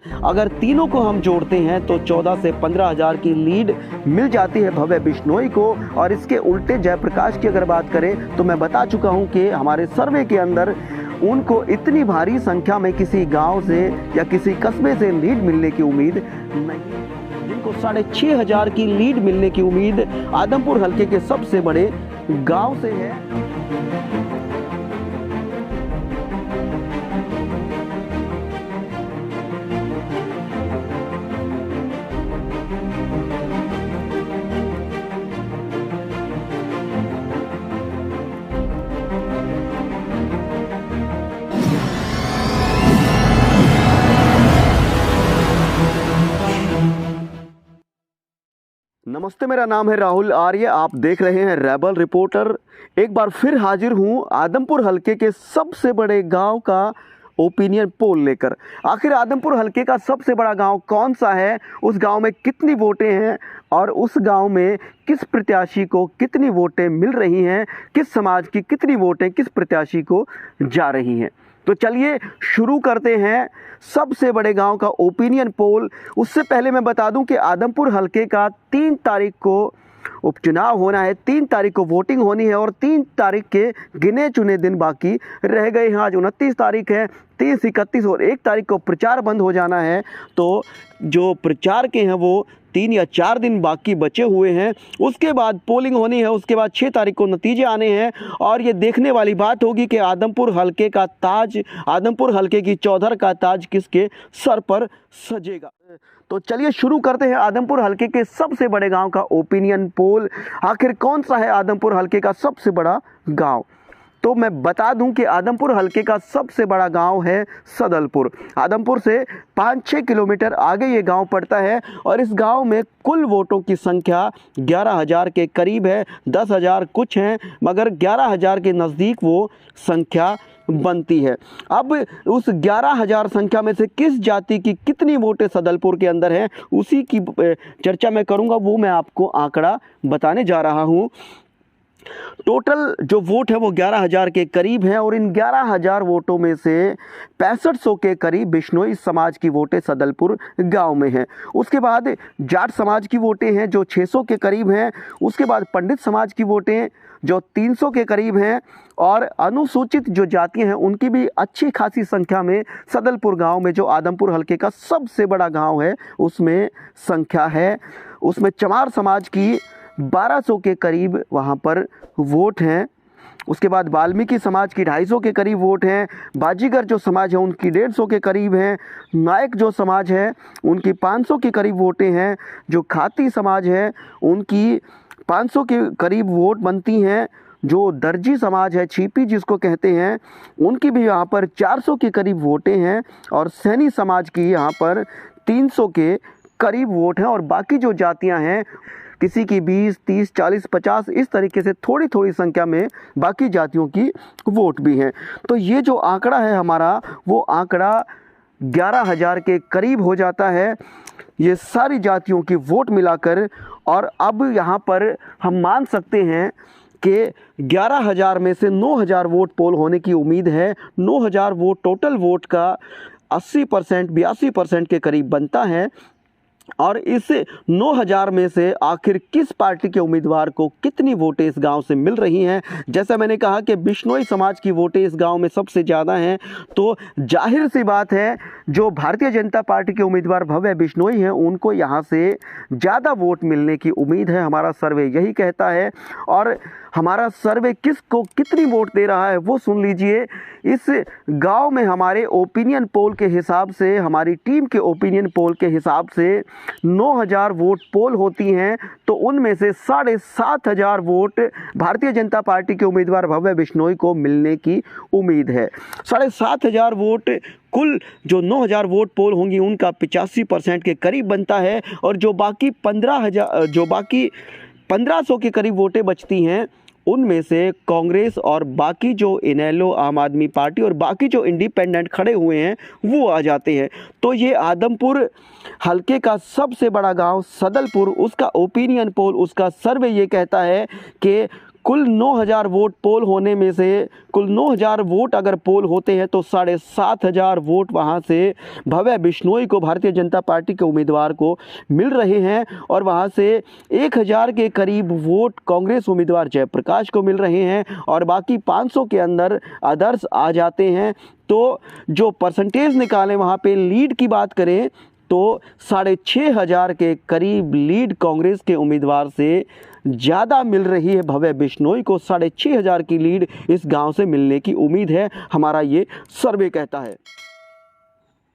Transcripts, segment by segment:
अगर तीनों को हम जोड़ते हैं तो 14 से 15 हज़ार की लीड मिल जाती है भव्य बिश्नोई को। और इसके उल्टे जयप्रकाश की अगर बात करें तो मैं बता चुका हूं कि हमारे सर्वे के अंदर उनको इतनी भारी संख्या में किसी गांव से या किसी कस्बे से लीड मिलने की उम्मीद नहीं। जिनको 6,500 की लीड मिलने की उम्मीद आदमपुर हलके के सबसे बड़े गांव से है। नमस्ते, मेरा नाम है राहुल आर्य, आप देख रहे हैं रेबल रिपोर्टर। एक बार फिर हाजिर हूं आदमपुर हलके के सबसे बड़े गांव का ओपिनियन पोल लेकर। आखिर आदमपुर हलके का सबसे बड़ा गांव कौन सा है, उस गांव में कितनी वोटें हैं और उस गांव में किस प्रत्याशी को कितनी वोटें मिल रही हैं, किस समाज की कितनी वोटें किस प्रत्याशी को जा रही हैं। तो चलिए शुरू करते हैं सबसे बड़े गांव का ओपिनियन पोल। उससे पहले मैं बता दूं कि आदमपुर हलके का 3 तारीख को उपचुनाव होना है, 3 तारीख को वोटिंग होनी है और 3 तारीख के गिने चुने दिन बाकी रह गए हैं। आज 29 तारीख है, 30, 31 और 1 तारीख को प्रचार बंद हो जाना है। तो जो प्रचार के हैं वो 3 या 4 दिन बाकी बचे हुए हैं। उसके बाद पोलिंग होनी है, उसके बाद 6 तारीख को नतीजे आने हैं और ये देखने वाली बात होगी कि आदमपुर हलके का ताज, आदमपुर हलके की चौधर का ताज किसके सर पर सजेगा। तो चलिए शुरू करते हैं आदमपुर हलके के सबसे बड़े गांव का ओपिनियन पोल। आखिर कौन सा है आदमपुर हलके का सबसे बड़ा गांव? तो मैं बता दूं कि आदमपुर हलके का सबसे बड़ा गांव है सदलपुर। आदमपुर से 5-6 किलोमीटर आगे ये गांव पड़ता है और इस गांव में कुल वोटों की संख्या 11,000 के करीब है। 10,000 कुछ हैं, मगर 11,000 के नज़दीक वो संख्या बनती है। अब उस 11,000 संख्या में से किस जाति की कितनी वोटें सदलपुर के अंदर हैं, उसी की चर्चा मैं करूंगा। वो मैं आपको आंकड़ा बताने जा रहा हूं। टोटल जो वोट है वो 11,000 के करीब है और इन 11,000 वोटों में से 6500 के करीब बिश्नोई समाज की वोटें सदलपुर गांव में हैं। उसके बाद जाट समाज की वोटें हैं जो 600 के करीब हैं। उसके बाद पंडित समाज की वोटें जो 300 के करीब हैं और अनुसूचित जो जातियां हैं उनकी भी अच्छी खासी संख्या में सदलपुर गांव में, जो आदमपुर हलके का सबसे बड़ा गांव है, उसमें संख्या है। उसमें चमार समाज की 1200 के करीब वहाँ पर वोट हैं। उसके बाद वाल्मीकि समाज की 250 के करीब वोट हैं। बाजीगर जो समाज है उनकी 150 के करीब हैं। नायक जो समाज है उनकी 500 के करीब वोटें हैं। जो खाती समाज है उनकी 500 के करीब वोट बनती हैं। जो दर्जी समाज है, छिपी जिसको कहते हैं, उनकी भी यहाँ पर 400 के करीब वोटें हैं और सैनी समाज की यहाँ पर 300 के करीब वोट हैं। और बाकी जो जातियाँ हैं किसी की 20, 30, 40, 50 इस तरीके से थोड़ी थोड़ी संख्या में बाकी जातियों की वोट भी हैं। तो ये जो आंकड़ा है हमारा, वो आंकड़ा 11,000 के करीब हो जाता है, ये सारी जातियों की वोट मिलाकर। और अब यहाँ पर हम मान सकते हैं कि 11,000 में से 9,000 वोट पोल होने की उम्मीद है। 9,000 वोट टोटल वोट का 80%, 82% के करीब बनता है। और इस 9,000 में से आखिर किस पार्टी के उम्मीदवार को कितनी वोटें इस गांव से मिल रही हैं? जैसा मैंने कहा कि बिश्नोई समाज की वोटें इस गांव में सबसे ज़्यादा हैं, तो जाहिर सी बात है जो भारतीय जनता पार्टी के उम्मीदवार भव्य बिश्नोई हैं उनको यहाँ से ज़्यादा वोट मिलने की उम्मीद है। हमारा सर्वे यही कहता है। और हमारा सर्वे किसको कितनी वोट दे रहा है वो सुन लीजिए। इस गांव में हमारे ओपिनियन पोल के हिसाब से, हमारी टीम के ओपिनियन पोल के हिसाब से 9,000 वोट पोल होती हैं, तो उनमें से 7,500 वोट भारतीय जनता पार्टी के उम्मीदवार भव्य बिश्नोई को मिलने की उम्मीद है। 7,500 वोट कुल जो 9,000 वोट पोल होंगी उनका 85% के करीब बनता है। और जो बाकी 1500 के करीब वोटें बचती हैं उनमें से कांग्रेस और बाकी जो इनेलो, आम आदमी पार्टी और बाकी जो इंडिपेंडेंट खड़े हुए हैं वो आ जाते हैं। तो ये आदमपुर हलके का सबसे बड़ा गांव सदलपुर, उसका ओपिनियन पोल, उसका सर्वे ये कहता है कि कुल 9,000 वोट पोल होने में से कुल 9,000 वोट अगर पोल होते हैं तो 7,500 वोट वहां से भव्य बिश्नोई को, भारतीय जनता पार्टी के उम्मीदवार को मिल रहे हैं और वहां से 1,000 के करीब वोट कांग्रेस उम्मीदवार जयप्रकाश को मिल रहे हैं और बाकी 500 के अंदर अदर्स आ जाते हैं। तो जो परसेंटेज निकालें वहां पे लीड की बात करें तो 6,500 के करीब लीड कांग्रेस के उम्मीदवार से ज़्यादा मिल रही है भव्य बिश्नोई को। 6,500 की लीड इस गांव से मिलने की उम्मीद है, हमारा ये सर्वे कहता है।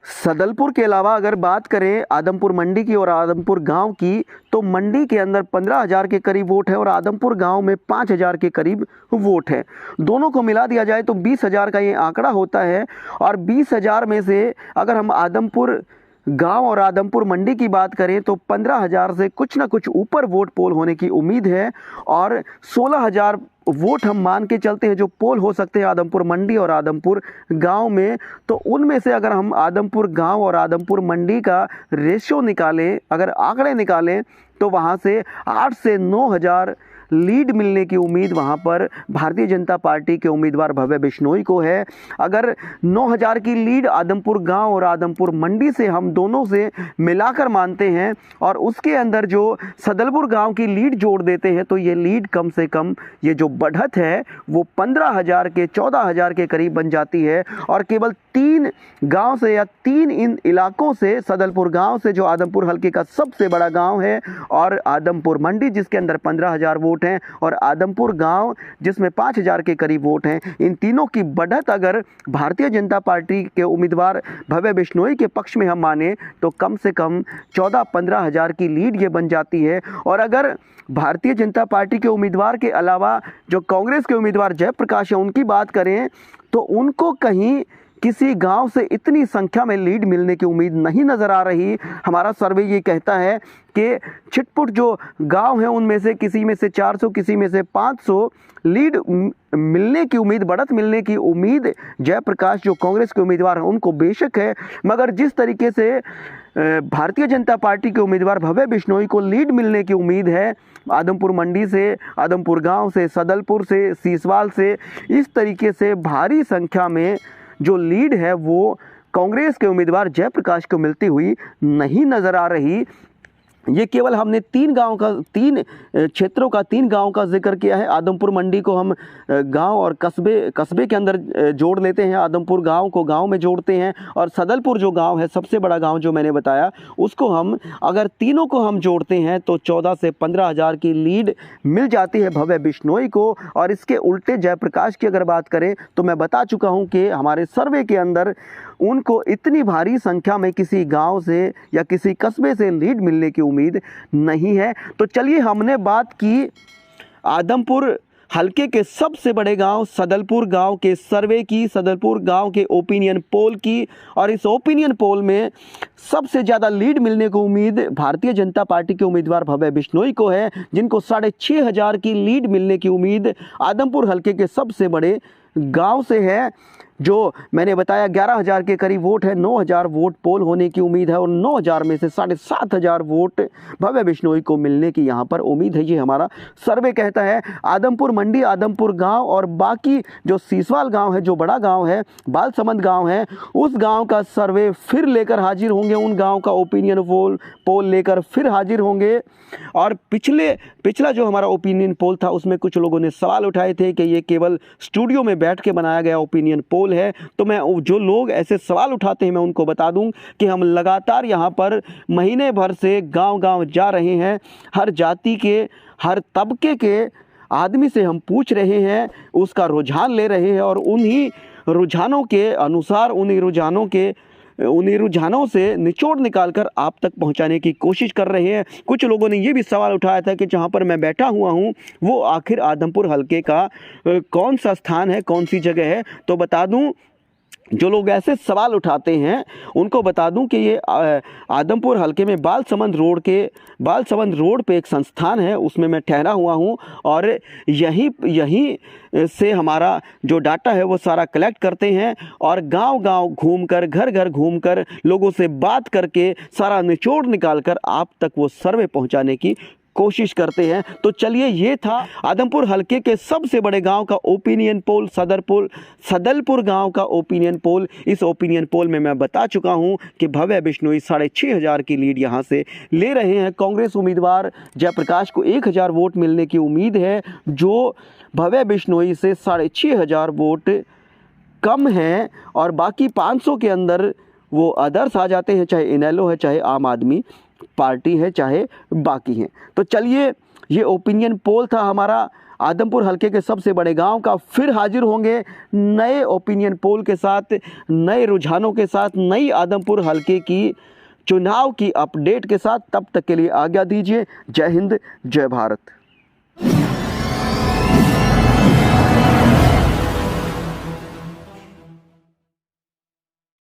सदलपुर के अलावा अगर बात करें आदमपुर मंडी की और आदमपुर गांव की, तो मंडी के अंदर 15,000 के करीब वोट है और आदमपुर गांव में 5,000 के करीब वोट है। दोनों को मिला दिया जाए तो 20,000 का ये आंकड़ा होता है और 20,000 में से अगर हम आदमपुर गांव और आदमपुर मंडी की बात करें तो 15,000 से कुछ ना कुछ ऊपर वोट पोल होने की उम्मीद है और 16,000 वोट हम मान के चलते हैं जो पोल हो सकते हैं आदमपुर मंडी और आदमपुर गांव में। तो उनमें से अगर हम आदमपुर गांव और आदमपुर मंडी का रेशियो निकालें, अगर आंकड़े निकालें, तो वहां से 8 से 9,000 लीड मिलने की उम्मीद वहां पर भारतीय जनता पार्टी के उम्मीदवार भव्य बिश्नोई को है। अगर 9,000 की लीड आदमपुर गांव और आदमपुर मंडी से हम दोनों से मिलाकर मानते हैं और उसके अंदर जो सदलपुर गांव की लीड जोड़ देते हैं तो ये लीड कम से कम, ये जो बढ़त है वो 15,000 के 14,000 के करीब बन जाती है। और केवल 3 गांव से या 3 इन इलाकों से, सदलपुर गांव से जो आदमपुर हलके का सबसे बड़ा गांव है, और आदमपुर मंडी जिसके अंदर 15,000 वोट हैं, और आदमपुर गांव जिसमें 5,000 के करीब वोट हैं, इन तीनों की बढ़त अगर भारतीय जनता पार्टी के उम्मीदवार भव्य बिश्नोई के पक्ष में हम माने तो कम से कम 14-15,000 की लीड ये बन जाती है। और अगर भारतीय जनता पार्टी के उम्मीदवार के अलावा जो कांग्रेस के उम्मीदवार जयप्रकाश है उनकी बात करें तो उनको कहीं किसी गांव से इतनी संख्या में लीड मिलने की उम्मीद नहीं नज़र आ रही। हमारा सर्वे ये कहता है कि छिटपुट जो गांव हैं उनमें से किसी में से 400, किसी में से 500 लीड मिलने की उम्मीद, बढ़त मिलने की उम्मीद जयप्रकाश जो कांग्रेस के उम्मीदवार हैं उनको बेशक है, मगर जिस तरीके से भारतीय जनता पार्टी के उम्मीदवार भव्य बिश्नोई को लीड मिलने की उम्मीद है आदमपुर मंडी से, आदमपुर गांव से, सदलपुर से, सीसवाल से, इस तरीके से भारी संख्या में जो लीड है वो कांग्रेस के उम्मीदवार जयप्रकाश को मिलती हुई नहीं नज़र आ रही। ये केवल हमने 3 क्षेत्रों का 3 गांव का जिक्र किया है। आदमपुर मंडी को हम गांव और कस्बे के अंदर जोड़ लेते हैं, आदमपुर गांव को गांव में जोड़ते हैं, और सदलपुर जो गांव है सबसे बड़ा गांव जो मैंने बताया उसको हम अगर तीनों को हम जोड़ते हैं तो 14 से 15,000 की लीड मिल जाती है भव्य बिश्नोई को। और इसके उल्टे जयप्रकाश की अगर बात करें तो मैं बता चुका हूँ कि हमारे सर्वे के अंदर उनको इतनी भारी संख्या में किसी गांव से या किसी कस्बे से लीड मिलने की उम्मीद नहीं है। तो चलिए, हमने बात की आदमपुर हलके के सबसे बड़े गांव सदलपुर गांव के सर्वे की, सदलपुर गांव के ओपिनियन पोल की, और इस ओपिनियन पोल में सबसे ज़्यादा लीड मिलने की उम्मीद भारतीय जनता पार्टी के उम्मीदवार भव्य बिश्नोई को है, जिनको 6,500 की लीड मिलने की उम्मीद आदमपुर हलके के सबसे बड़े गांव से है। जो मैंने बताया 11,000 के करीब वोट है, 9,000 वोट पोल होने की उम्मीद है और 9,000 में से 7,500 वोट भव्य बिश्नोई को मिलने की यहाँ पर उम्मीद है, ये हमारा सर्वे कहता है। आदमपुर मंडी, आदमपुर गांव और बाकी जो सीसवाल गांव है, जो बड़ा गांव है, बालसमंद गांव है, उस गांव का सर्वे फिर लेकर हाजिर होंगे, उन गांव का ओपिनियन पोल लेकर फिर हाजिर होंगे। और पिछला जो हमारा ओपिनियन पोल था उसमें कुछ लोगों ने सवाल उठाए थे कि ये केवल स्टूडियो में बैठ के बनाया गया ओपिनियन पोल है। तो मैं जो लोग ऐसे सवाल उठाते हैं मैं उनको बता दूं कि हम लगातार यहाँ पर महीने भर से गांव-गांव जा रहे हैं, हर जाति के, हर तबके के आदमी से हम पूछ रहे हैं, उसका रुझान ले रहे हैं और उन्हीं रुझानों के अनुसार, उन्हीं रुझानों से निचोड़ निकालकर आप तक पहुंचाने की कोशिश कर रहे हैं। कुछ लोगों ने ये भी सवाल उठाया था कि जहां पर मैं बैठा हुआ हूं वो आखिर आदमपुर हलके का कौन सा स्थान है, कौन सी जगह है। तो बता दूं, जो लोग ऐसे सवाल उठाते हैं उनको बता दूं कि ये आदमपुर हलके में बालसमंद रोड पे एक संस्थान है, उसमें मैं ठहरा हुआ हूं और यहीं से हमारा जो डाटा है वो सारा कलेक्ट करते हैं और गांव-गांव घूमकर, घर-घर घूमकर, लोगों से बात करके सारा निचोड़ निकाल कर आप तक वो सर्वे पहुंचाने की कोशिश करते हैं। तो चलिए, ये था आदमपुर हलके के सबसे बड़े गांव का ओपिनियन पोल, सदलपुर गांव का ओपिनियन पोल। इस ओपिनियन पोल में मैं बता चुका हूं कि भव्य बिश्नोई 6,500 की लीड यहां से ले रहे हैं। कांग्रेस उम्मीदवार जयप्रकाश को 1,000 वोट मिलने की उम्मीद है, जो भव्य बिश्नोई से 6,500 वोट कम है, और बाकी 500 के अंदर वो अदर्स आ जाते हैं, चाहे इनेलो है, चाहे आम आदमी पार्टी है, चाहे बाकी हैं। तो चलिए, ये ओपिनियन पोल था हमारा आदमपुर हलके के सबसे बड़े गांव का। फिर हाजिर होंगे नए ओपिनियन पोल के साथ, नए रुझानों के साथ, नई आदमपुर हलके की चुनाव की अपडेट के साथ। तब तक के लिए आज्ञा दीजिए। जय हिंद, जय भारत।